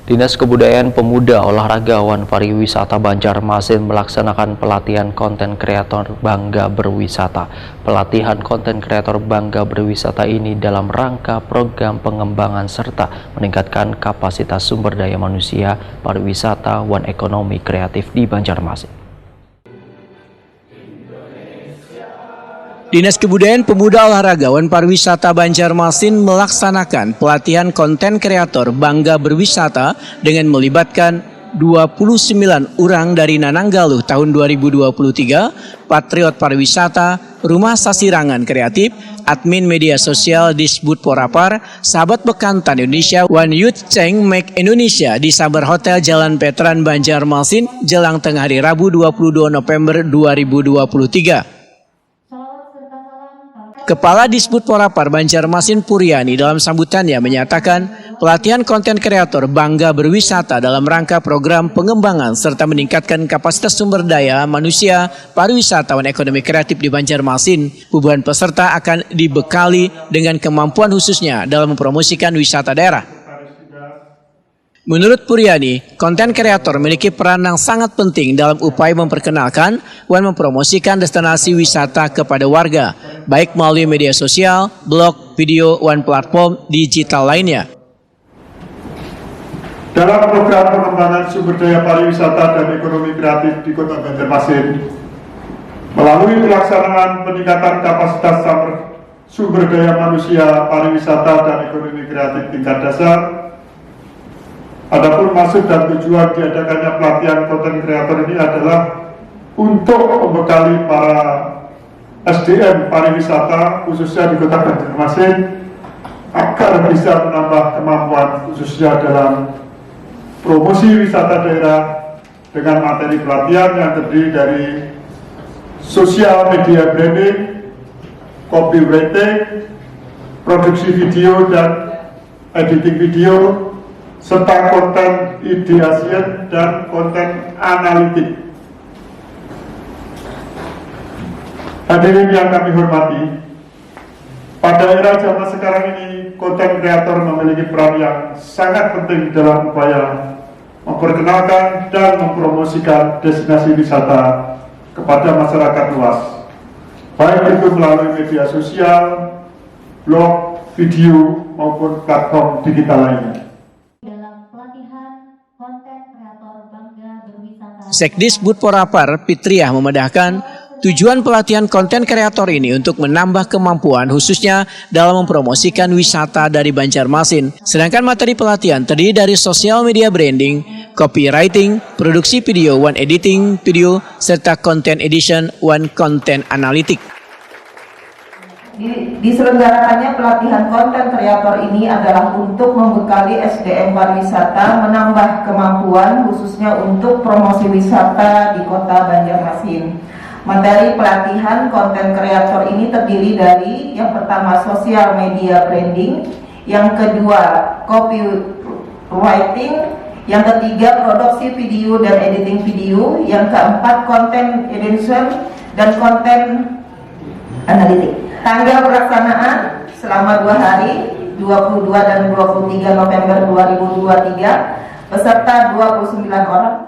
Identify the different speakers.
Speaker 1: Dinas Kebudayaan Pemuda, Olahraga, Wan Pariwisata Banjarmasin melaksanakan pelatihan konten kreator Bangga Berwisata. Pelatihan konten kreator Bangga Berwisata ini dalam rangka program pengembangan serta meningkatkan kapasitas sumber daya manusia pariwisata wan ekonomi kreatif di Banjarmasin.
Speaker 2: Dinas Kebudayaan Pemuda Olahraga Wan Pariwisata Banjarmasin melaksanakan pelatihan konten kreator Bangga Berwisata dengan melibatkan 29 orang dari Nananggaluh tahun 2023, Patriot Pariwisata, Rumah Sasirangan Kreatif, admin media sosial Disbud Porapar, Sahabat Bekantan Indonesia, One Youth Cheng Make Indonesia di Sabar Hotel Jalan Veteran Banjarmasin jelang tengah hari Rabu 22 November 2023. Kepala Disbud Porapar Banjarmasin Puryani dalam sambutannya menyatakan pelatihan konten kreator Bangga Berwisata dalam rangka program pengembangan serta meningkatkan kapasitas sumber daya manusia pariwisata dan ekonomi kreatif di Banjarmasin. Puluhan peserta akan dibekali dengan kemampuan khususnya dalam mempromosikan wisata daerah. Menurut Puryani, konten kreator memiliki peran yang sangat penting dalam upaya memperkenalkan dan mempromosikan destinasi wisata kepada warga, baik melalui media sosial, blog, video, dan platform digital lainnya.
Speaker 3: Dalam program pengembangan sumber daya pariwisata dan ekonomi kreatif di Kota Banjarmasin, melalui pelaksanaan peningkatan kapasitas sumber daya manusia pariwisata dan ekonomi kreatif tingkat dasar, adapun maksud dan tujuan diadakannya pelatihan konten kreator ini adalah untuk membekali para SDM pariwisata khususnya di Kota Banjarmasin agar bisa menambah kemampuan khususnya dalam promosi wisata daerah dengan materi pelatihan yang terdiri dari social media branding, copywriting, produksi video dan editing video, serta konten ideasian dan konten analitik. Hadirin yang kami hormati, pada era zaman sekarang ini konten kreator memiliki peran yang sangat penting dalam upaya memperkenalkan dan mempromosikan destinasi wisata kepada masyarakat luas, baik itu melalui media sosial, blog, video maupun platform digital lainnya.
Speaker 2: Sekdisbud Porapar Fitriah memedahkan tujuan pelatihan konten kreator ini untuk menambah kemampuan khususnya dalam mempromosikan wisata dari Banjarmasin. Sedangkan materi pelatihan terdiri dari social media branding, copywriting, produksi video, one editing video, serta content edition, one content analitik.
Speaker 4: Diselenggarakannya pelatihan konten kreator ini adalah untuk membekali SDM pariwisata menambah kemampuan khususnya untuk promosi wisata di Kota Banjarmasin. Materi pelatihan konten kreator ini terdiri dari yang pertama social media branding, yang kedua copywriting, yang ketiga produksi video dan editing video, yang keempat content edition dan konten analitik. Tanggal pelaksanaan selama 2 hari, 22 dan 23 November 2023, peserta 29 orang.